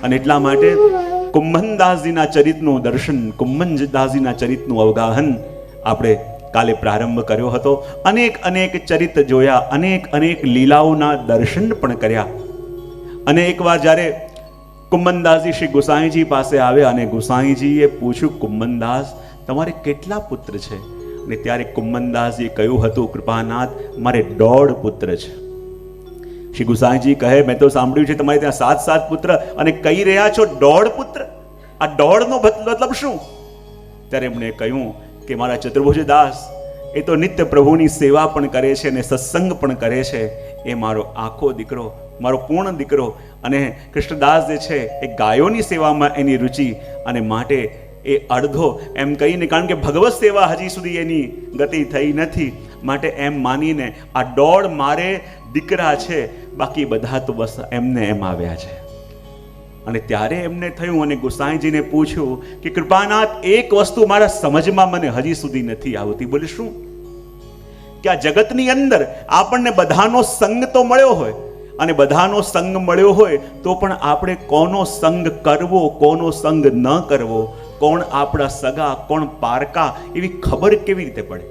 અને એટલા માટે કુંભનદાસજીના ચરિતનું દર્શન, કુંભનદાસજીના ચરિતનું અવગાહન આપણે કાલે પ્રારંભ કર્યો હતો. અનેક ચરિત જોયા, અનેક લીલાઓના દર્શન પણ કર્યા. અને એકવાર જ્યારે કુંભનદાસજી શ્રી ગુસાઈજી પાસે આવ્યા અને ગુસાઈજીએ પૂછ્યું, કુંભનદાસ તમારે કેટલા પુત્ર છે? અને ત્યારે કુંભનદાસજીએ કહ્યું હતું, કૃપાનાથ મારે 1.5 પુત્ર છે. શ્રી ગુસાઈજી કહે, મેં તો સાંભળ્યું છે તમારે ત્યાં 7 પુત્ર અને કહી રહ્યા છો 1.5 પુત્ર. આ 1.5 નો મતલબ શું? ત્યારે એમણે કહ્યું કે મારા ચતુર્ભુજદાસ એ તો નિત્ય પ્રભુની સેવા પણ કરે છે અને સત્સંગ પણ કરે છે. એ મારો આખો દીકરો, મારો પૂર્ણ દીકરો. અને કૃષ્ણદાસ જે છે એ ગાયોની સેવામાં એની રુચિ, અને માટે એ અડધો એમ કહીને, કારણ કે ભગવત સેવા હજી સુધી એની ગતિ થઈ નથી, માટે એમ માનીને આ 1.5 મારે દીકરા છે, બાકી બધા તો બસ એમને એમ આવ્યા છે. અને ત્યારે એમને થયું અને ગુસાઈજીને પૂછ્યું કે કૃપાનાથ એક વસ્તુ મારા સમજમાં મને હજી સુધી નથી આવતી. બોલે શું? કે આ જગતની અંદર આપણને બધાનો સંગ તો મળ્યો હોય, અને બધાનો સંગ મળ્યો હોય તો પણ આપણે કોનો સંગ કરવો, કોનો સંગ ન કરવો, કોણ આપણા સગા, કોણ પારકા, એવી ખબર કેવી રીતે પડે?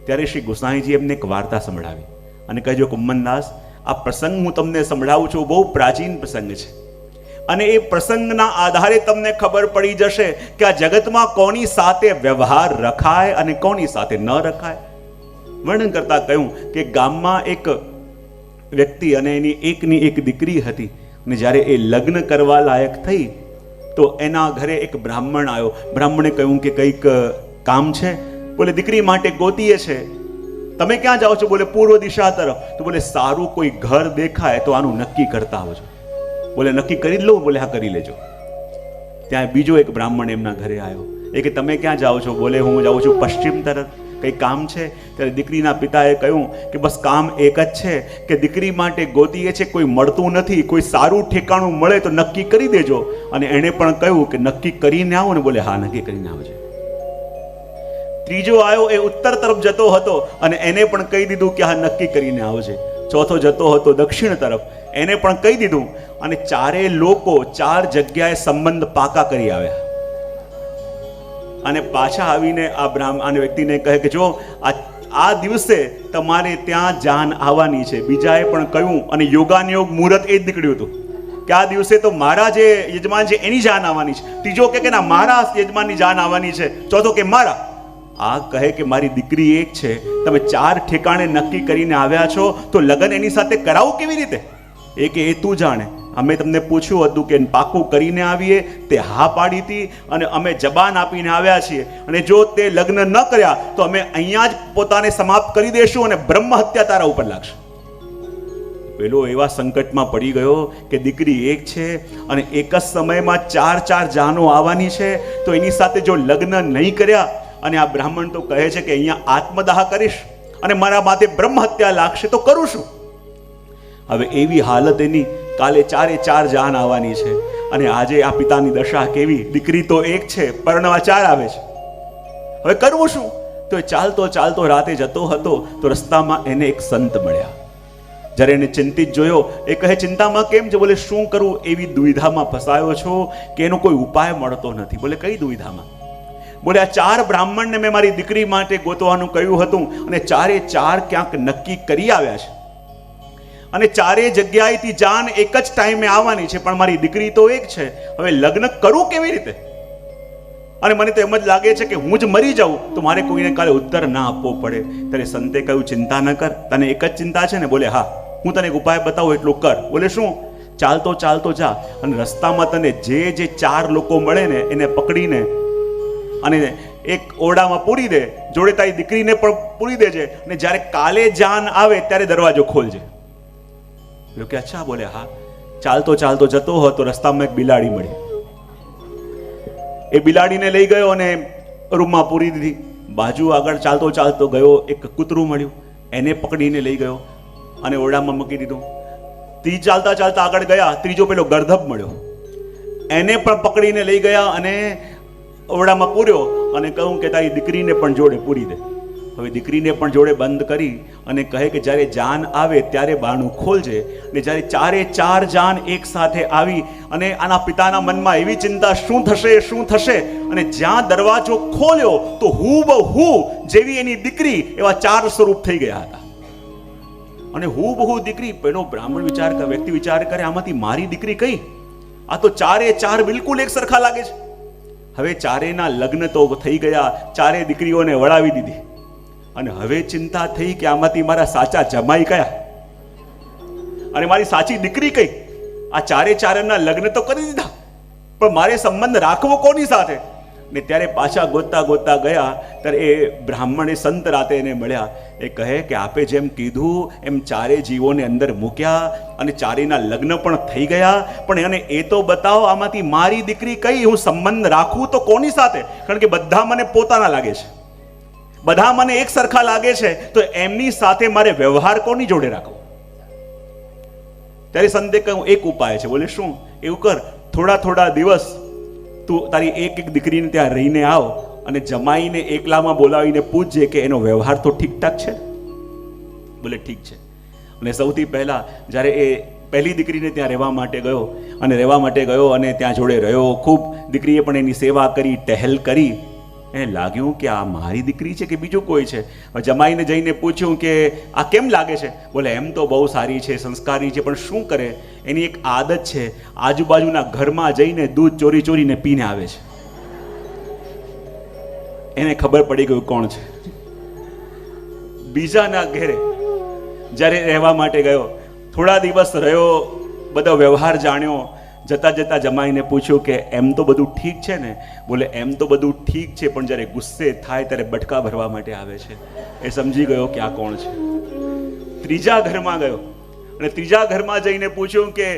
ત્યારે શ્રી ગુસાઈજી એમને એક વાર્તા સંભળાવી અને કહેજો, કુંભનદાસ આ પ્રસંગ હું તમને સંભળાવું છું, બહુ પ્રાચીન પ્રસંગ છે, અને એ પ્રસંગના આધારે તમને ખબર પડી જશે કે આ જગતમાં કોની સાથે વ્યવહાર રખાય અને કોની સાથે ન રખાય. વર્ણન કરતા કહ્યું કે ગામમાં એક વ્યક્તિ અને એની એકની એક દીકરી હતી, અને જ્યારે એ લગ્ન કરવા લાયક થઈ તો એના ઘરે એક બ્રાહ્મણ આવ્યો. બ્રાહ્મણે કહ્યું કે કંઈક કામ છે? બોલે દીકરી માટે ગોતીએ છે. તમે ક્યાં જાઓ છો? બોલે પૂર્વ દિશા તરફ. તો બોલે સારું કોઈ ઘર દેખાય તો આનું નક્કી કરતા આવજો. બોલે નક્કી કરી લો? બોલે હા કરી લેજો. ત્યાં બીજો એક બ્રાહ્મણ એમના ઘરે આવ્યો. એ કે તમે ક્યાં જાઓ છો? બોલે હું જાઉં છું પશ્ચિમ તરફ. કંઈ કામ છે? ત્યારે દીકરીના પિતાએ કહ્યું કે બસ કામ એક જ છે કે દીકરી માટે ગોતીએ છે, કોઈ મળતું નથી, કોઈ સારું ઠેકાણું મળે તો નક્કી કરી દેજો. અને એણે પણ કહ્યું કે નક્કી કરીને આવો ને? બોલે હા નક્કી કરીને આવજો. ત્રીજો આવ્યો, એ ઉત્તર તરફ જતો હતો અને એને પણ કહી દીધું કે હા નક્કી કરીને આવજે. ચોથો જતો હતો દક્ષિણ તરફ, એને પણ કહી દીધું. અને 4 લોકો 4 જગ્યાએ સંબંધ પાકા કરી આવ્યા. અને પાછા આવીને આ વ્યક્તિને કહે કે જો આ દિવસે તમારે ત્યાં જાન આવવાની છે. બીજાએ પણ કહ્યું, અને યોગાનિયોગ મુહૂર્ત એ જ નીકળ્યું હતું કે આ દિવસે તો મારા જે યજમાન છે એની જાન આવવાની છે. ત્રીજો કે ના મારા યજમાનની જાન આવવાની છે. ચોથો કે મારા. આ કહે કે મારી દીકરી એક છે, તમે 4 ઠેકાણે નક્કી કરીને આવ્યા છો, તો લગ્ન એની સાથે કરાવું કેવી રીતે? એ કે એ તું જાણે. અમે તમને પૂછ્યું હતું કે પાકું કરીને આવીએ, તે હા પાડી હતી, અને અમે જબાન આપીને આવ્યા છીએ, અને જો તે લગ્ન ન કર્યા તો અમે અહીંયા જ પોતાને સમાપ્ત કરી દેશું અને બ્રહ્મ હત્યા તારા ઉપર લાગશે. પેલો એવા સંકટમાં પડી ગયો કે દીકરી એક છે અને એક જ સમયમાં 4 જાનો આવવાની છે, તો એની સાથે જો લગ્ન નહીં કર્યા, અને આ બ્રાહ્મણ તો કહે છે કે અહીંયા આત્મદાહ કરીશ અને મારા માથે બ્રહ્મ હત્યા લાગશે તો કરું શું? હવે એવી હાલત એની, કાલે 4 જાન આવવાની છે, અને આજે આ પિતાની દશા કેવી? દીકરી તો એક છે, પરણવા 4 આવે છે. હવે કરવું શું? તો એ ચાલતો રાતે જતો હતો તો રસ્તામાં એને એક સંત મળ્યા. જ્યારે એને ચિંતિત જોયો, એ કહે ચિંતામાં કેમ છે? બોલે શું કરું, એવી દુવિધામાં ફસાયો છો કે એનો કોઈ ઉપાય મળતો નથી. બોલે કઈ દુવિધામાં? બોલે આ 4 બ્રાહ્મણને મેં મારી દીકરી માટે ગોતવાનું કહ્યું હતું, અને 4 ક્યાંક નક્કી કરી આવ્યા છે, અને 4 જગ્યાએથી જાન એક જ ટાઈમે આવવાની છે, પણ મારી દીકરી તો એક છે. હવે લગ્ન કરું કેવી રીતે? અને મને તો એમ જ લાગે છે કે હું જ મરી જાઉં તો મારે કોઈને કાલે ઉત્તર ના આપવો પડે. ત્યારે સંતે કહ્યું ચિંતા ન કર, તને એક જ ચિંતા છે ને? બોલે હા, હું તને એક ઉપાય બતાવું એટલું કર. બોલે શું? ચાલતો જા અને રસ્તામાં તને જે 4 લોકો મળે ને એને પકડીને અને એક ઓરડામાં પૂરી દે, જોડે તારી દીકરીને પણ પૂરી દેજે, અને જ્યારે કાલે જાન આવે ત્યારે દરવાજો ખોલજે. કે અચ્છા. બોલે હા. ચાલતો જતો હતો, રસ્તામાં એક બિલાડી મળી. એ બિલાડીને લઈ ગયો અને રૂમમાં પૂરી દીધી. બાજુ આગળ ચાલતો ગયો, એક કૂતરું મળ્યું, એને પકડીને લઈ ગયો અને ઓરડામાં મૂકી દીધું. ચાલતા આગળ ગયા, ત્રીજો પેલો ગર્ધબ મળ્યો, એને પણ પકડીને લઈ ગયા અને ઓરડામાં પૂર્યો અને કહ્યું કે તારી દીકરીને પણ જોડે પૂરી દે. હવે દીકરીને પણ જોડે બંધ કરી અને કહે કે જ્યારે જાન આવે ત્યારે બારણું ખોલજે. ને જ્યારે ચારે ચાર જાન એક સાથે આવી અને આના પિતાના મનમાં એવી ચિંતા, શું થશે, અને જ્યાં દરવાજો ખોલ્યો તો હુબહુ જેવી એની દીકરી એવા ચાર સ્વરૂપ થઈ ગયા હતા. અને હુબહુ દીકરી, પેલો બ્રાહ્મણ વ્યક્તિ વિચાર કરે, આમાંથી મારી દીકરી કઈ? આ તો ચારે ચાર બિલકુલ એક સરખા લાગે છે. હવે ચારેના લગ્ન તો થઈ ગયા, ચારે દીકરીઓને વળાવી દીધી. અને હવે ચિંતા થઈ કે આમાંથી મારા સાચા જમાઈ કયા અને મારી સાચી દીકરી કઈ? આ ચારે ચારના લગ્ન તો કરી દીધા, પણ મારે સંબંધ રાખવો કોની સાથે? ને ત્યારે પાછા ગોતતા ગયા ત્યારે એ બ્રાહ્મણ, એ સંત રાતે એને મળ્યા. એ કહે કે આપે જેમ કીધું એમ ચારે જીવોને અંદર મૂક્યા અને ચારેના લગ્ન પણ થઈ ગયા, પણ એને એ તો બતાવો આમાંથી મારી દીકરી કઈ? હું સંબંધ રાખું તો કોની સાથે? કારણ કે બધા મને પોતાના લાગે છે, બધા મને એક સરખા લાગે છે, તો એમની સાથે મારે વ્યવહાર કોની જોડે રાખવો? ત્યારે સંતે કહ્યું એક ઉપાય છે. બોલે શું? એવું કર, થોડા દિવસ તું તારી એક દીકરીને ત્યાં રહીને આવ અને જમાઈને એકલામાં બોલાવીને પૂછજે કે એનો વ્યવહાર તો ઠીકઠાક છે. બોલે ઠીક છે. અને સૌથી પહેલા જ્યારે એ પહેલી દીકરીને ત્યાં રહેવા માટે ગયો અને ત્યાં જોડે રહ્યો, ખૂબ દીકરીએ પણ એની સેવા કરી, ટહેલ કરી. એને લાગ્યું કે આ મારી દીકરી છે કે બીજું કોઈ છે. જમાઈને જઈને પૂછ્યું કે આ કેમ લાગે છે? બોલે એમ તો બહુ સારી છે, સંસ્કારી છે, પણ શું કરે, એની એક આદત છે, આજુબાજુના ઘરમાં જઈને દૂધ ચોરીને પીને આવે છે. એને ખબર પડી ગયું કોણ છે. બીજાના ઘરે જ્યારે રહેવા માટે ગયો, થોડા દિવસ રહ્યો, બધો વ્યવહાર જાણ્યો. જતા જમાઈને પૂછ્યું કે એમ તો બધું ઠીક છે ને? બોલે એમ તો બધું ઠીક છે, પણ જ્યારે ગુસ્સે થાય ત્યારે બટકા ભરવા માટે આવે છે. એ સમજી ગયો કે આ કોણ છે. ત્રીજા ઘરમાં ગયો અને ત્રીજા ઘરમાં જઈને પૂછ્યું કે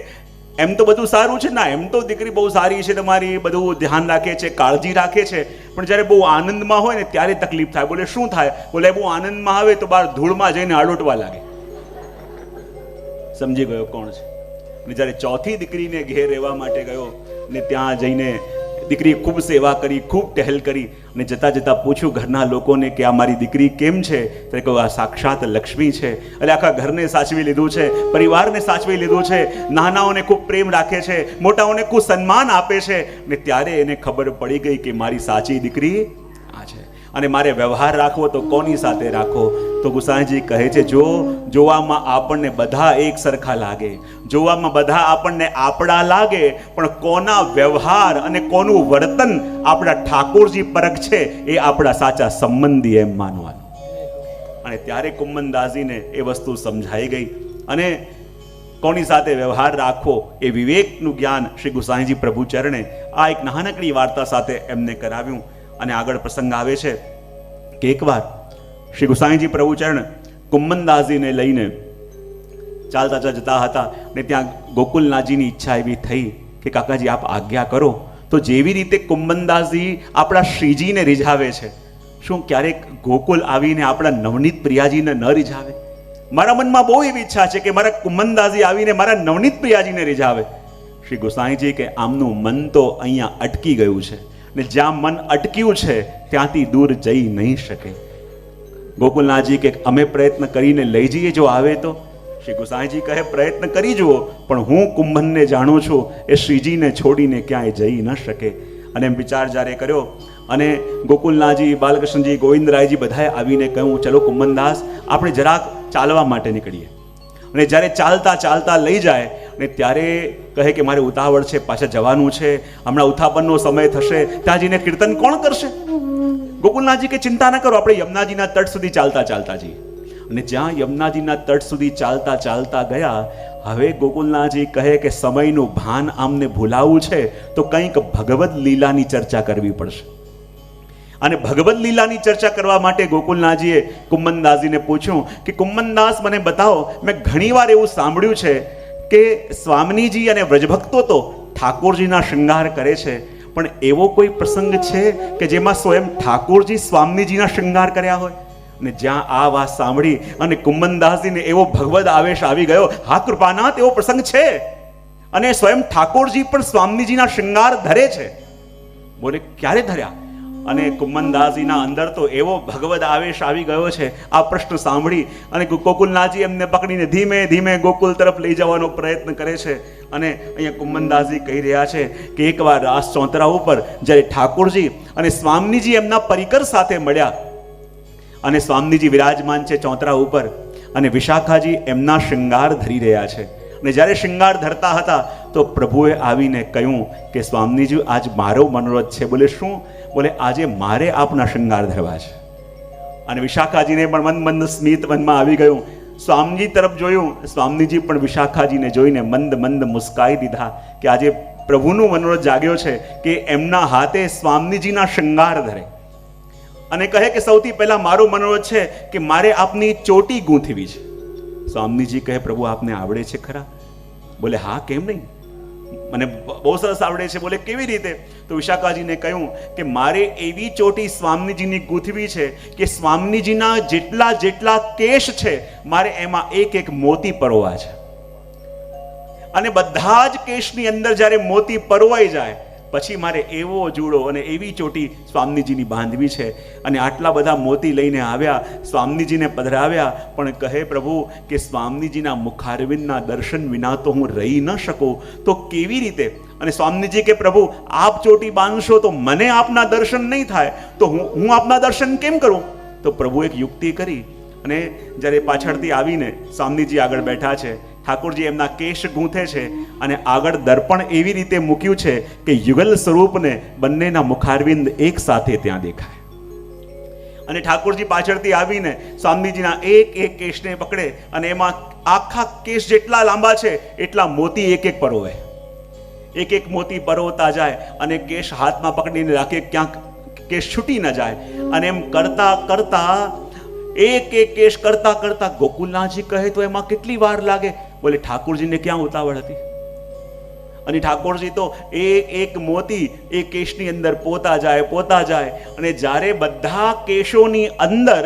એમ તો બધું સારું છે ના? એમ તો દીકરી બહુ સારી છે તમારી, બધું ધ્યાન રાખે છે, કાળજી રાખે છે, પણ જ્યારે બહુ આનંદમાં હોય ને ત્યારે તકલીફ થાય. બોલે શું થાય? બોલે બહુ આનંદમાં આવે તો બહાર ધૂળમાં જઈને આડોટવા લાગે. સમજી ગયો કોણ છે. અને જ્યારે ચોથી દીકરીને ઘેર રહેવા માટે ગયો ને ત્યાં જઈને દીકરી ખૂબ સેવા કરી, ખૂબ ટહેલ કરી અને જતા પૂછ્યું ઘરના લોકોને કે આ મારી દીકરી કેમ છે? ત્યારે કહ્યું આ સાક્ષાત લક્ષ્મી છે. એટલે આખા ઘરને સાચવી લીધું છે, પરિવારને સાચવી લીધું છે, નાનાઓને ખૂબ પ્રેમ રાખે છે, મોટાઓને ખૂબ સન્માન આપે છે. ને ત્યારે એને ખબર પડી ગઈ કે મારી સાચી દીકરી આ છે અને મારે વ્યવહાર રાખવો તો કોની સાથે રાખવો? તો ગુસાઈજી કહે છે, જો જોવામાં આપણને બધા એક સરખા લાગે, જોવામાં બધા આપણને આપણા લાગે, પણ કોના વ્યવહાર અને કોનું વર્તન આપણા ઠાકોરજી પરખ છે એ આપણા સાચા સંબંધી એમ માનવાનું. અને ત્યારે કુમ્મનદાસજીને એ વસ્તુ સમજાઈ ગઈ અને કોની સાથે વ્યવહાર રાખવો એ વિવેકનું જ્ઞાન શ્રી ગુસાઈજી પ્રભુ ચરણે આ એક નાનકડી વાર્તા સાથે એમને કરાવ્યું. અને આગળ પ્રસંગ આવે છે કે એકવાર શ્રી ગુસાઈજી પ્રભુચરણ કુમ્મનદાસજીને લઈને ચાલતા જતા હતા ને ત્યાં ગોકુલનાથજીની ઈચ્છા એવી થઈ કે કાકાજી આપ આજ્ઞા કરો. તો જેવી રીતે કુમ્મનદાસજી આપણા શ્રીજીને રીઝાવે છે, શું ક્યારેક ગોકુલ આવીને આપણા નવનીત પ્રિયાજીને ન રીઝાવે? મારા મનમાં બહુ એવી ઈચ્છા છે કે મારા કુમ્મનદાસજી આવીને મારા નવનીત પ્રિયાજીને રીઝાવે. શ્રી ગુસાઈજી કે આમનું મન તો અહીંયા અટકી ગયું છે ને જ્યાં મન અટક્યું છે ત્યાંથી દૂર જઈ નહીં શકે. ગોકુલનાથજી કે અમે પ્રયત્ન કરીને લઈ જઈએ જો આવે તો? શ્રી ગુસાઈજી કહે પ્રયત્ન કરી જુઓ, પણ હું કુંભનને જાણું છું, એ શ્રીજીને છોડીને ક્યાંય જઈ ન શકે. અને એમ વિચાર જ્યારે કર્યો અને ગોકુલનાથજી, બાલકૃષ્ણજી, ગોવિંદરાયજી બધાએ આવીને કહ્યું ચલો કુંભનદાસ આપણે જરાક ચાલવા માટે નીકળીએ. અને જ્યારે ચાલતા લઈ જાય ને ત્યારે કહે કે મારે ઉતાવળ છે, પાછા જવાનું છે, હમણાં ઉત્થાપનનો સમય થશે, ત્યાં જઈને કીર્તન કોણ કરશે? ગોકુલનાથજી કે ચિંતા ન કરો, આપણે યમુનાજીના તટ સુધી ચાલતા જઈએ. અને જ્યાં યમુનાજીના તટ સુધી ચાલતા ગયા, હવે ગોકુલનાથજી કહે કે સમયનું ભાન આમને ભૂલાવું છે તો કંઈક ભગવદ લીલાની ચર્ચા કરવી પડશે. અને ભગવદ લીલાની ચર્ચા કરવા માટે ગોકુલનાથજીએ કુમ્મનદાસજીને પૂછ્યું કે કુમ્મનદાસ મને બતાવો, મેં ઘણીવાર એવું સાંભળ્યું છે કે સ્વામિનીજી અને વ્રજભક્તો તો ઠાકોરજીના શૃંગાર કરે છે, પણ એવો કોઈ પ્રસંગ છે કે જેમાં સ્વયં ઠાકોરજી સ્વામિનીજીના શૃંગાર કર્યા હોય? અને જ્યાં આ વાત સાંભળી અને કુમ્મનદાસજીને એવો ભગવદ આવેશ આવી ગયો, હા કૃપાનાથ એવો પ્રસંગ છે અને સ્વયં ઠાકોરજી પણ સ્વામિનીજીના શૃંગાર ધરે છે. બોલે ક્યારે ધર્યા? અને કુંમનદાસજીના અંદર તો એવો ભગવદ આવેશ આવી ગયો છે આ પ્રશ્ન સાંભળી, અને ગોકુલનાથજી એમને પકડીને ધીમે ધીમે ગોકુલ તરફ લઈ જવાનો પ્રયત્ન કરે છે. અને અહીંયા કુંમનદાસજી કહી રહ્યા છે કે એકવાર રાસ ચોતરા ઉપર જ્યારે ઠાકોરજી અને સ્વામીજી એમના પરિકર સાથે મળ્યા, અને સ્વામીજી વિરાજમાન છે ચોતરા ઉપર, અને વિશાખાજી એમના શૃંગાર ધરી રહ્યા છે. અને જ્યારે શૃંગાર ધરતા હતા તો પ્રભુએ આવીને કહ્યું કે સ્વામીજી આજ મારો મનોરથ છે. બોલે શું? બોલે આજે મારે આપના શૃંગાર ધરવા છે. અને વિશાખાજીને પણ મંદ મંદ સ્મિત મનમાં આવી ગયું. સ્વામીજી તરફ જોયું, સ્વામીજી પણ વિશાખાજીને જોઈને મંદ મંદ મુસ્કાઈ દીધા કે આજે પ્રભુનું મનોરથ જાગ્યો છે કે એમના હાથે સ્વામીજીના શૃંગાર ધરે, અને કહે કે સૌથી પહેલા મારો મનોરથ છે કે મારે આપની ચોટી ગૂંથવી છે. સ્વામીજી કહે પ્રભુ આપને આવડે છે ખરા? બોલે હા, કેમ નહીં, મને બહુ સરસ આવડે છે. બોલે કેવી રીતે? તો વિશાખાજીને કહ્યું કે મારે એવી ચોટી સ્વામીજીની ગૂંથવી છે કે સ્વામીજીના જેટલા જેટલા કેશ છે મારે એમાં એક એક મોતી પરોવા છે, અને બધા જ કેશની અંદર જ્યારે મોતી પરોવાઈ જાય પછી મારે એવો જુડો અને એવી ચોટી સ્વામીજીની બાંધવી છે. અને આટલા બધા મોતી લઈને આવ્યા, સ્વામીજીને પધરાવ્યા, પણ કહે પ્રભુ કે સ્વામીજીના મુખારવિંદના દર્શન વિના તો હું રહી ન શકું, તો કેવી રીતે? અને સ્વામીજી કે પ્રભુ આપ ચોટી બાંધશો તો મને આપના દર્શન નહીં થાય, તો હું આપના દર્શન કેમ કરું? તો પ્રભુ એક યુક્તિ કરી, અને જ્યારે પાછળથી આવીને સ્વામીજી આગળ બેઠા છે, ઠાકોરજી એમના કેશ ગૂંથે છે, અને આગળ દર્પણ એવી રીતે મૂક્યું છે કે યુગલ સ્વરૂપને બંનેના મુખારવિંદ એક સાથે ત્યાં દેખાય. અને ઠાકોરજી પાછળથી આવીને સ્વામીજીના એક એક કેશને પકડે, અને એમાં આખા કેશ જેટલા લાંબા છે એટલા મોતી એક એક પરોવે, એક એક મોતી પરોવતા જાય, અને કેશ હાથમાં પકડીને રાખે ક્યાંક કેશ છૂટી ન જાય. અને એમ કરતા કરતા એક એક કેશ કરતા કરતા ગોકુલનાથજી કહે તો એમાં કેટલી વાર લાગે? બોલે ઠાકોરજીને ક્યાં ઉતાવળ હતી, અને ઠાકોરજી તો એક એક મોતી એ કેશની અંદર પોતા જાય, અને જ્યારે બધા કેશોની અંદર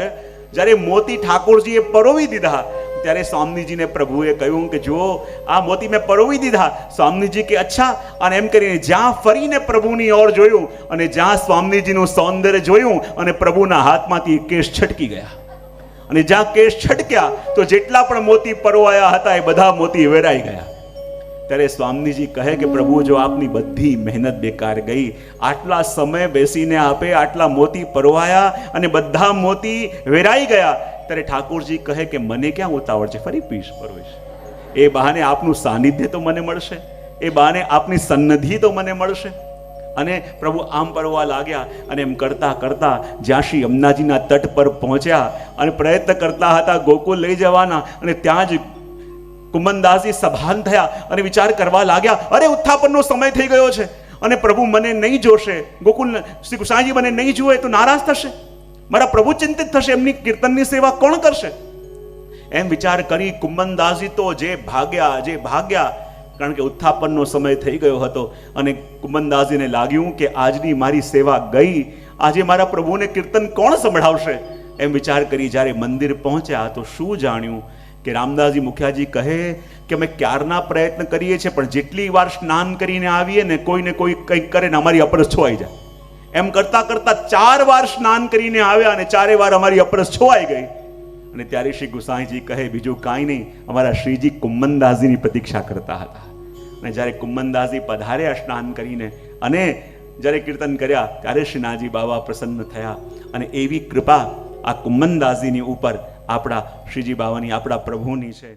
જ્યારે મોતી ઠાકોરજીએ પરોવી દીધા ત્યારે સ્વામીજીને પ્રભુએ કહ્યું કે જો આ મોતી મેં પરોવી દીધા. સ્વામીજી કે અચ્છા. અને એમ કરીને જ્યાં ફરીને પ્રભુની ઓર જોયું, અને જ્યાં સ્વામીજીનું સૌંદર્ય જોયું, અને પ્રભુના હાથમાંથી કેશ છટકી ગયા, અને જ્યાં કેશ છટક્યા તો જેટલા પણ મોતી પરોવાયા હતા એ બધા મોતી વેરાઈ ગયા. ત્યારે સ્વામીજી કહે કે પ્રભુ જો આપની બધી મહેનત બેકાર ગઈ, આટલા સમય બેસીને આપે આટલા મોતી પરોવાયા અને બધા મોતી વેરાઈ ગયા, ત્યારે ઠાકોરજી કહે કે મને ક્યાં ઉતાવળ છે, ફરી પીશ પરોવીશ. એ બહાને આપનું સાનિધ્ય તો મને મળશે, એ બહાને આપની સન્નિધિ તો મને મળશે. અને પ્રભુ આમ પરવા લાગ્યા, અને એમ કરતા કરતા જ્યાં શ્રી યમુનાજીના તટ પર પહોંચ્યા અને પ્રયત્ન કરતા હતા ગોકુલ લઈ જવાના, અને ત્યાં જ કુંમનદાસજી સભાન થયા અને વિચાર કરવા લાગ્યા, અરે ઉત્થાપનનો સમય થઈ ગયો છે, અને પ્રભુ મને નહીં જોશે, ગોકુલ શ્રી કૃષ્ણજી મને નહીં જુએ તો નારાજ થશે, મારા પ્રભુ ચિંતિત થશે, એમની કીર્તનની સેવા કોણ કરશે? એમ વિચાર કરી કુંમનદાસજી તો જે ભાગ્યા, કારણ કે ઉત્થાપનનો સમય થઈ ગયો હતો, અને કુંમનદાસજીને લાગ્યું કે આજની મારી સેવા ગઈ, આજે મારા પ્રભુને કીર્તન કોણ સંભળાવશે? એમ વિચાર કરી જ્યારે મંદિર પહોંચ્યા તો શું જાણ્યું કે રામદાસજી મુખિયાજી કહે કે અમે ક્યારના પ્રયત્ન કરીએ છીએ, પણ જેટલી વાર સ્નાન કરીને આવીએ ને કોઈ કંઈક કરે ને અમારી અપરસ છોવાઈ જાય. એમ કરતા કરતા 4 વાર સ્નાન કરીને આવ્યા, અને 4 વાર અમારી અપરસ છોવાઈ ગઈ. અને ત્યારે શ્રી ગુસાઈજી કહે બીજું કાંઈ નહીં, અમારા શ્રીજી કુંમનદાસજીની પ્રતીક્ષા કરતા હતા. અને જ્યારે કુંમનદાસજી પધાર્યા સ્નાન કરીને અને જ્યારે કીર્તન કર્યા ત્યારે શ્રીનાથજી બાબા પ્રસન્ન થયા. અને એવી કૃપા આ કુંમનદાસજીની ઉપર આપણા શ્રીજી બાવાની, આપણા પ્રભુની છે.